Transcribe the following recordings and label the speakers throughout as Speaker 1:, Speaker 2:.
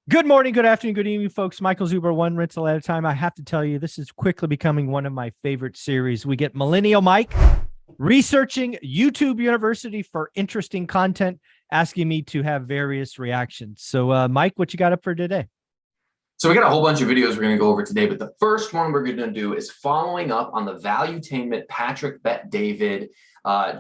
Speaker 1: Good morning, good afternoon, good evening, folks. Michael Zuber, one rental at a time. I have to tell you, this is quickly becoming one of my favorite series. We get Millennial Mike researching YouTube University for interesting content, asking me to have various reactions. So, Mike, what you got up for today?
Speaker 2: So we got a whole bunch of videos we're going to go over today, but the first one we're going to do is following up on the Valuetainment Patrick Bet-David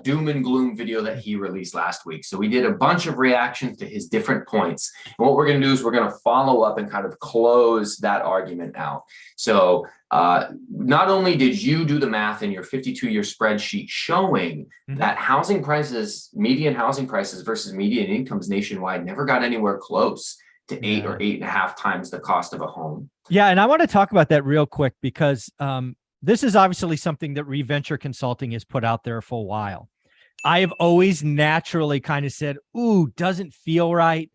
Speaker 2: doom and gloom video that he released last week. So we did a bunch of reactions to his different points. And what we're going to do is we're going to follow up and kind of close that argument out. So not only did you do the math in your 52-year spreadsheet showing that housing prices, median housing prices versus median incomes nationwide never got anywhere close to 8 or 8.5 times the cost of a home.
Speaker 1: Yeah, and I want to talk about that real quick because this is obviously something that Reventure Consulting has put out there for a while. I have always naturally kind of said, ooh, doesn't feel right.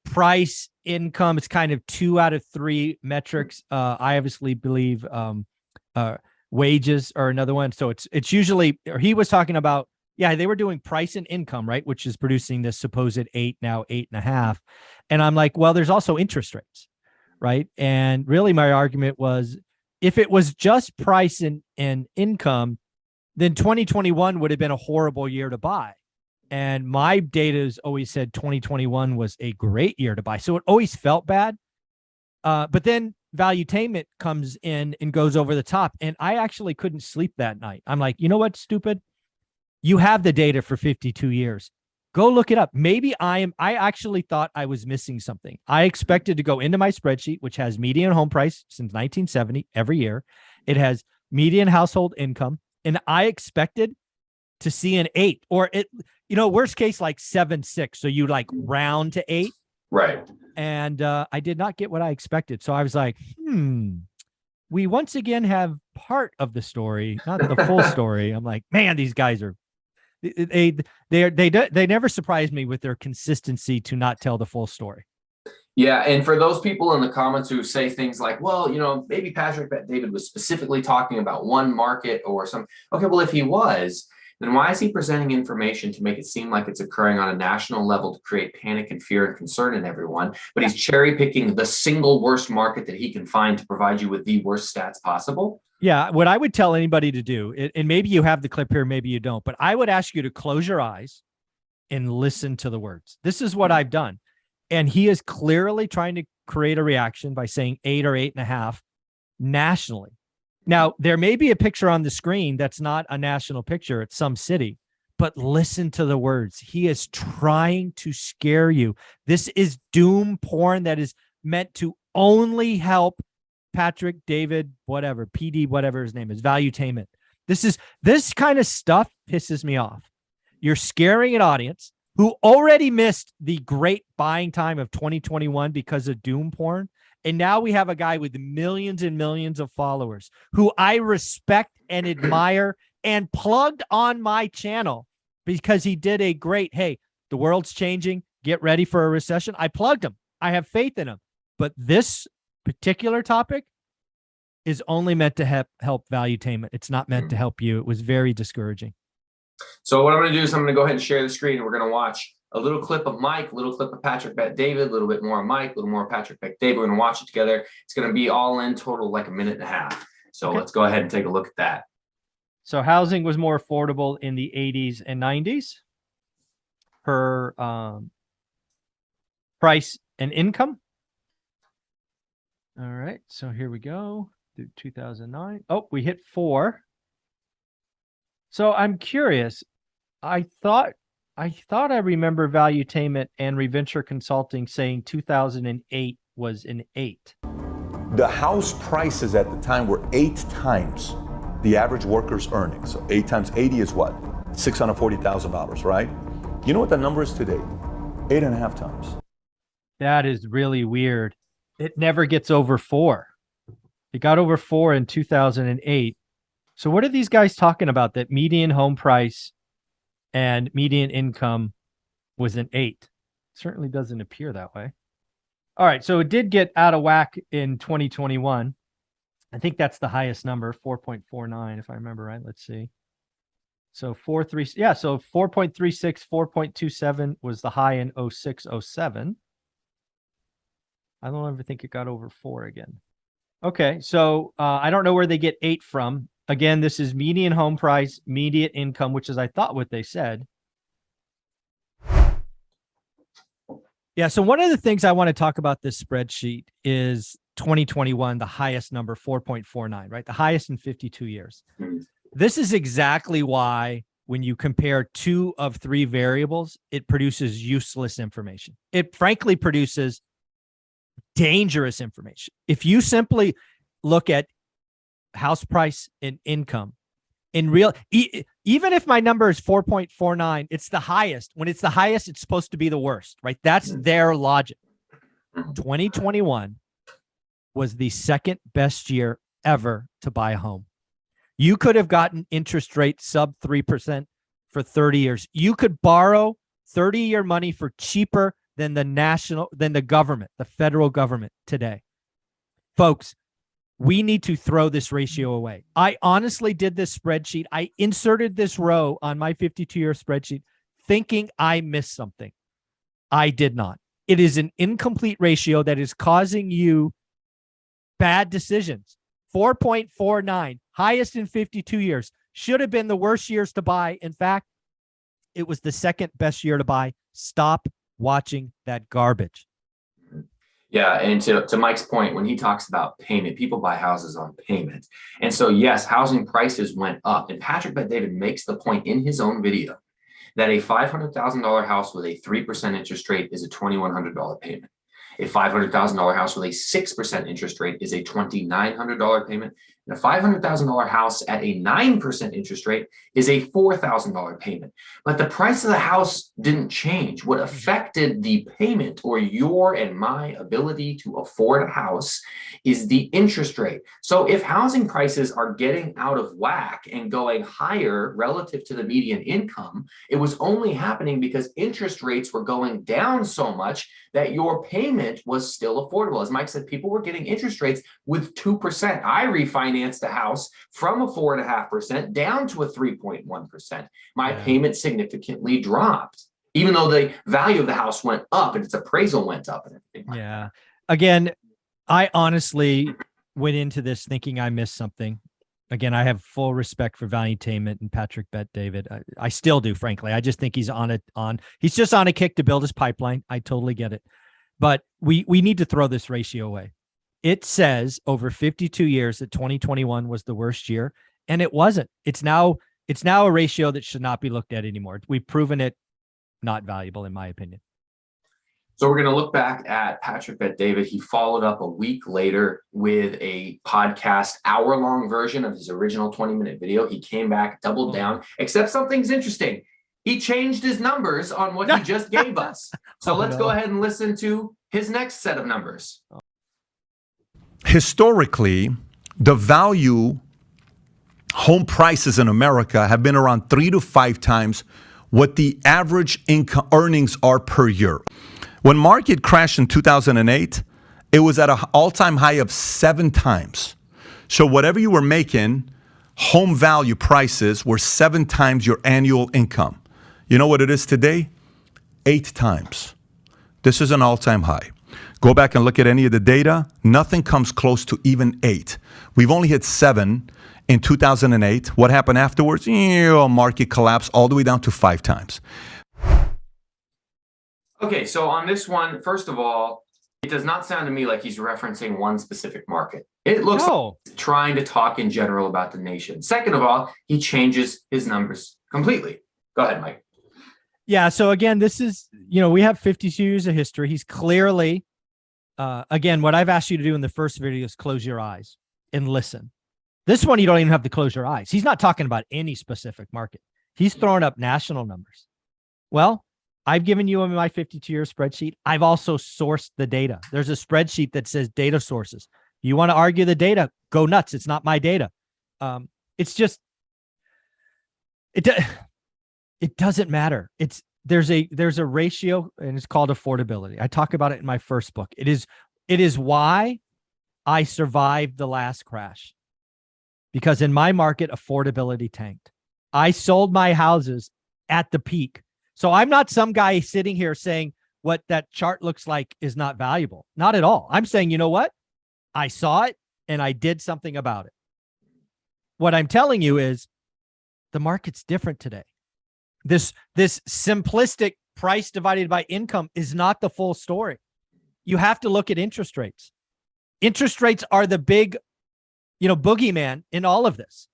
Speaker 1: Price, income, it's kind of 2 out of 3 metrics. I obviously believe wages are another one. So it's usually, or he was talking about, yeah, they were doing price and income, right? Which is producing this supposed 8, now 8.5. And I'm like, well, there's also interest rates, right? And really my argument was, if it was just price and income, then 2021 would have been a horrible year to buy. And my data has always said 2021 was a great year to buy. So it always felt bad. But then Valuetainment comes in and goes over the top. And I actually couldn't sleep that night. I'm like, you know what, stupid? You have the data for 52 years. Go look it up. Maybe I actually thought I was missing something. I expected to go into my spreadsheet, which has median home price since 1970 every year. It has median household income. And I expected to see an 8 or worst case, like 7.6. So you like round to 8.
Speaker 2: Right.
Speaker 1: And I did not get what I expected. So I was like, we once again have part of the story, not the full story. I'm like, man, these guys are, they never surprise me with their consistency to not tell the full story.
Speaker 2: Yeah, and for those people in the comments who say things like, well, maybe Patrick Bet-David was specifically talking about one market or some. Okay, well, if he was, then why is he presenting information to make it seem like it's occurring on a national level to create panic and fear and concern in everyone? But he's cherry picking the single worst market that he can find to provide you with the worst stats possible.
Speaker 1: Yeah, what I would tell anybody to do, and maybe you have the clip here, maybe you don't, but I would ask you to close your eyes and listen to the words. This is what I've done. And he is clearly trying to create a reaction by saying 8 or 8.5 nationally. Now, there may be a picture on the screen that's not a national picture. It's some city, but listen to the words. He is trying to scare you. This is doom porn that is meant to only help Patrick, David, whatever, PD, whatever his name is, Valuetainment. This kind of stuff pisses me off. You're scaring an audience who already missed the great buying time of 2021 because of doom porn. And now we have a guy with millions and millions of followers who I respect and admire and plugged on my channel because he did a great, hey, the world's changing, get ready for a recession. I plugged him. I have faith in him. But this particular topic is only meant to help Valuetainment. It's not meant to help you. It was very discouraging.
Speaker 2: So what I'm going to do is I'm going to go ahead and share the screen, and we're going to watch a little clip of Mike, a little clip of Patrick Bet-David, a little bit more of Mike, a little more of Patrick Bet-David. We're going to watch it together. It's going to be all in total like 1.5 minutes. So Let's go ahead and take a look at that.
Speaker 1: So housing was more affordable in the 80s and 90s per price and income. All right, so here we go. Through 2009. Oh, we hit 4. So I'm curious. I thought I remember Valuetainment and Reventure Consulting saying 2008 was an 8.
Speaker 3: The house prices at the time were 8 times the average worker's earnings. So 8 times 80 is what? $640,000, right? You know what the number is today? 8.5 times.
Speaker 1: That is really weird. It never gets over 4. It got over 4 in 2008. So what are these guys talking about? That median home price and median income was an 8. It certainly doesn't appear that way. All right, so it did get out of whack in 2021. I think that's the highest number, 4.49, if I remember right. Let's see. So 4.3, yeah, so 4.36, 4.27 was the high in 06, 07. I don't ever think it got over 4 again. Okay, so I don't know where they get 8 from. Again, this is median home price, median income, which is I thought what they said. Yeah, so one of the things I want to talk about this spreadsheet is 2021, the highest number, 4.49, right? The highest in 52 years. This is exactly why when you compare 2 of 3 variables, it produces useless information. It frankly produces dangerous information. If you simply look at house price and income in real, even if my number is 4.49, it's the highest. When it's the highest, it's supposed to be the worst, right? That's their logic. 2021 was the second best year ever to buy a home. You could have gotten interest rate sub 3% for 30 years. You could borrow 30-year money for cheaper than the government, the federal government today. Folks, we need to throw this ratio away. I honestly did this spreadsheet. I inserted this row on my 52-year spreadsheet thinking I missed something. I did not. It is an incomplete ratio that is causing you bad decisions. 4.49, highest in 52 years. Should have been the worst years to buy. In fact, it was the second best year to buy. Stop watching that garbage.
Speaker 2: Yeah, and to Mike's point, when he talks about payment, people buy houses on payment. And so, yes, housing prices went up. And Patrick Bet-David makes the point in his own video that a $500,000 house with a 3% interest rate is a $2,100 payment. A $500,000 house with a 6% interest rate is a $2,900 payment. And a $500,000 house at a 9% interest rate is a $4,000 payment. But the price of the house didn't change. What affected the payment or your and my ability to afford a house is the interest rate. So if housing prices are getting out of whack and going higher relative to the median income, it was only happening because interest rates were going down so much that your payment was still affordable. As Mike said, people were getting interest rates with 2%. I refinanced a house from a 4.5% down to a 3.1%. My payment significantly dropped, even though the value of the house went up and its appraisal went up and everything.
Speaker 1: Yeah. Again, I honestly went into this thinking I missed something. Again, I have full respect for Valuetainment and Patrick Bet-David. I still do, frankly. I just think he's he's just on a kick to build his pipeline. I totally get it. But we need to throw this ratio away. It says over 52 years that 2021 was the worst year, and it wasn't. It's now a ratio that should not be looked at anymore. We've proven it not valuable, in my opinion.
Speaker 2: So we're going to look back at Patrick Bet-David. He followed up a week later with a podcast, hour-long version of his original 20-minute video. He came back, doubled down, except something's interesting. He changed his numbers on what he just gave us. So let's go ahead and listen to his next set of numbers.
Speaker 3: Historically, the value home prices in America have been around 3 to 5 times what the average income earnings are per year. When market crashed in 2008, it was at an all-time high of 7 times. So whatever you were making, home value prices were 7 times your annual income. You know what it is today? 8 times. This is an all-time high. Go back and look at any of the data. Nothing comes close to even 8. We've only hit 7 in 2008. What happened afterwards? Market collapse all the way down to 5 times.
Speaker 2: Okay, so on this one, first of all, it does not sound to me like he's referencing one specific market. It looks like he's trying to talk in general about the nation. Second of all, he changes his numbers completely. Go ahead, Mike.
Speaker 1: Yeah, so again, this is, we have 52 years of history. He's clearly, again, what I've asked you to do in the first video is close your eyes and listen. This one, you don't even have to close your eyes. He's not talking about any specific market. He's throwing up national numbers. Well, I've given you my 52-year spreadsheet. I've also sourced the data. There's a spreadsheet that says data sources. You want to argue the data? Go nuts. It's not my data. It's just, it doesn't matter. There's a ratio, and it's called affordability. I talk about it in my first book. It is why I survived the last crash, because in my market, affordability tanked. I sold my houses at the peak. So I'm not some guy sitting here saying, what that chart looks like is not valuable. Not at all. I'm saying, you know what? I saw it and I did something about it. What I'm telling you is the market's different today. This simplistic price divided by income is not the full story. You have to look at interest rates. Interest rates are the big, boogeyman in all of this.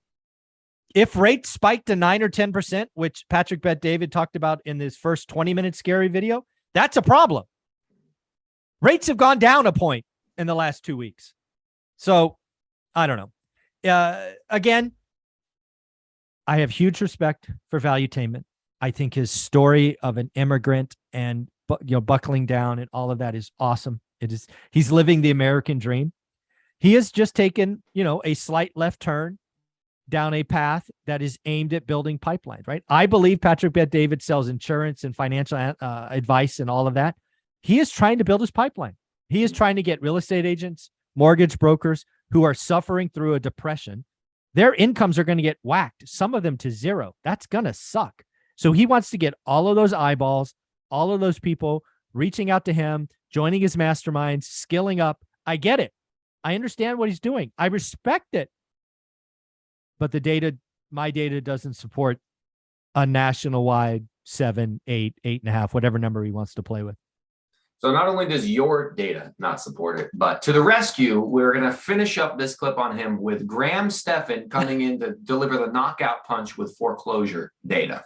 Speaker 1: If rates spike to 9 or 10%, which Patrick Bet-David talked about in his first 20-minute scary video, that's a problem. Rates have gone down a point in the last 2 weeks. So I don't know. Again, I have huge respect for Valuetainment. I think his story of an immigrant and buckling down and all of that is awesome. He's living the American dream. He has just taken, a slight left turn down a path that is aimed at building pipelines, right? I believe Patrick Bet-David sells insurance and financial advice and all of that. He is trying to build his pipeline. He is trying to get real estate agents, mortgage brokers who are suffering through a depression. Their incomes are going to get whacked, some of them to zero. That's going to suck. So he wants to get all of those eyeballs, all of those people reaching out to him, joining his masterminds, skilling up. I get it. I understand what he's doing. I respect it. But my data doesn't support a national-wide 7, 8, 8.5, whatever number he wants to play with.
Speaker 2: So not only does your data not support it, but to the rescue, we're going to finish up this clip on him with Graham Stephan coming in to deliver the knockout punch with foreclosure data.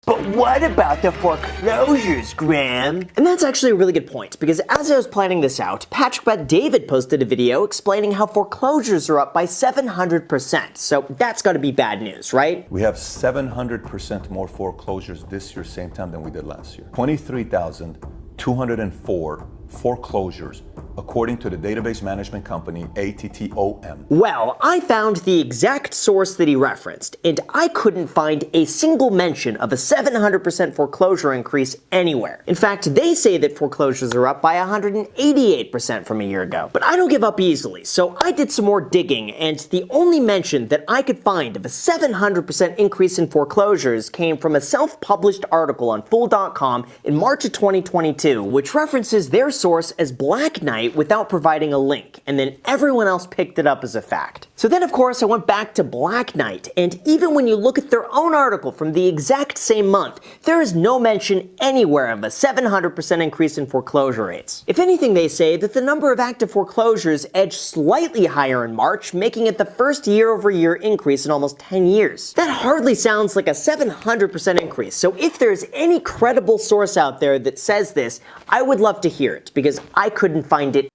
Speaker 4: But what about the foreclosures, Graham? And that's actually a really good point, because as I was planning this out, Patrick Bet-David posted a video explaining how foreclosures are up by 700%. So that's got to be bad news, right?
Speaker 3: We have 700% more foreclosures this year, same time than we did last year. 23,204 foreclosures, according to the database management company ATTOM.
Speaker 4: Well, I found the exact source that he referenced, and I couldn't find a single mention of a 700% foreclosure increase anywhere. In fact, they say that foreclosures are up by 188% from a year ago. But I don't give up easily, so I did some more digging, and the only mention that I could find of a 700% increase in foreclosures came from a self-published article on Fool.com in March of 2022, which references their source as Black Knight without providing a link, and then everyone else picked it up as a fact. So then, of course, I went back to Black Knight, and even when you look at their own article from the exact same month, there is no mention anywhere of a 700% increase in foreclosure rates. If anything, they say that the number of active foreclosures edged slightly higher in March, making it the first year-over-year increase in almost 10 years. That hardly sounds like a 700% increase, so if there's any credible source out there that says this, I would love to hear it, because I couldn't find it.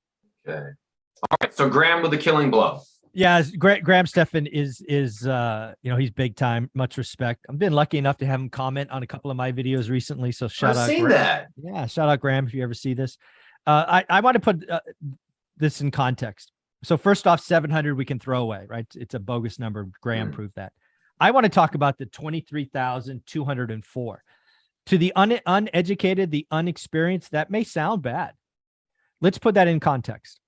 Speaker 2: Okay. All right. So Graham with the killing blow.
Speaker 1: Yeah, Graham Stephan is he's big time. Much respect. I've been lucky enough to have him comment on a couple of my videos recently. So shout out.
Speaker 2: Graham. That.
Speaker 1: Yeah, shout out Graham if you ever see this. I want to put this in context. So first off, 700 we can throw away, right? It's a bogus number. Graham proved that. I want to talk about the 23,204. To the uneducated, the unexperienced, that may sound bad. Let's put that in context.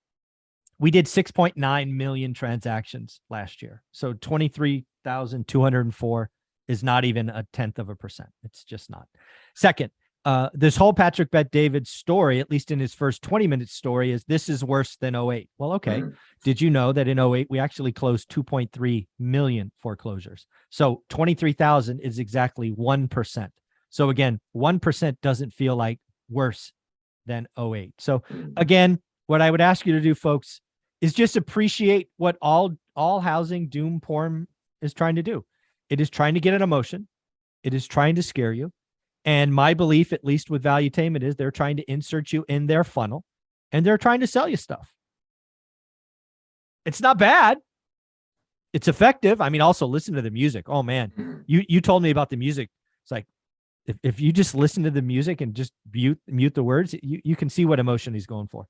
Speaker 1: We did 6.9 million transactions last year. So 23,204 is not even 0.1%. It's just not. Second, this whole Patrick Bet-David story, at least in his first 20-minute story, is this is worse than 08. Well, okay. Did you know that in 08, we actually closed 2.3 million foreclosures? So 23,000 is exactly 1%. So again, 1% doesn't feel like worse than 08. So again, what I would ask you to do, folks, is just appreciate what all housing doom porn is trying to do. It is trying to get an emotion. It is trying to scare you. And my belief, at least with Valuetainment, is they're trying to insert you in their funnel and they're trying to sell you stuff. It's not bad. It's effective. I mean, also listen to the music. Oh man, you told me about the music. It's like, if you just listen to the music and just mute the words, you can see what emotion he's going for.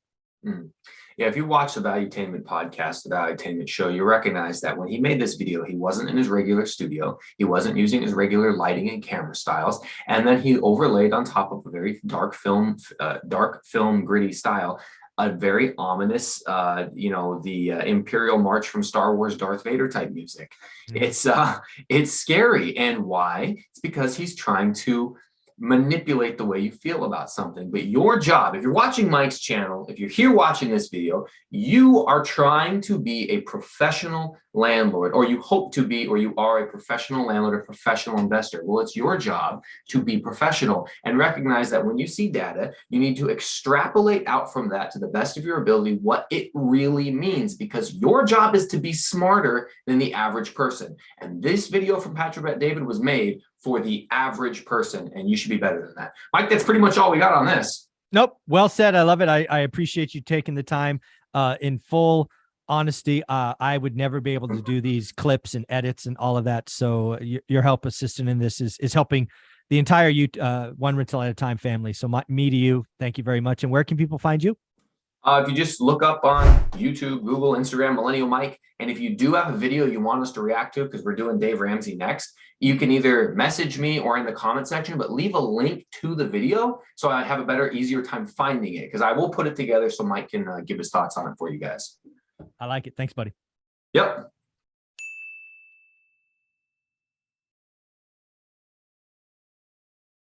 Speaker 2: Yeah, if you watch the Valuetainment podcast, the Valuetainment show, you recognize that when he made this video, he wasn't in his regular studio. He wasn't using his regular lighting and camera styles. And then he overlaid on top of a very dark film, gritty style, a very ominous, the Imperial March from Star Wars, Darth Vader type music. It's scary. And why? It's because he's trying to manipulate the way you feel about something. But your job, if you're watching Mike's channel, if you're here watching this video, you are trying to be a professional landlord, or you hope to be, or you are a professional landlord, or professional investor. Well, it's your job to be professional and recognize that when you see data, you need to extrapolate out from that to the best of your ability what it really means, because your job is to be smarter than the average person. And this video from Patrick Bet David was made for the average person, and you should be better than that. Mike, that's pretty much all we got on this.
Speaker 1: Nope. Well said. I love it. I appreciate you taking the time. In full honesty, I would never be able to do these clips and edits and all of that. So your help assistant in this is helping the entire One Rental at a Time family. So me to you, thank you very much. And where can people find you?
Speaker 2: If you just look up on YouTube, Google, Instagram, Millennial Mike, and if you do have a video you want us to react to, because we're doing Dave Ramsey next, you can either message me or in the comment section, but leave a link to the video so I have a better, easier time finding it, because I will put it together so Mike can give his thoughts on it for you guys.
Speaker 1: I like it. Thanks, buddy.
Speaker 2: Yep.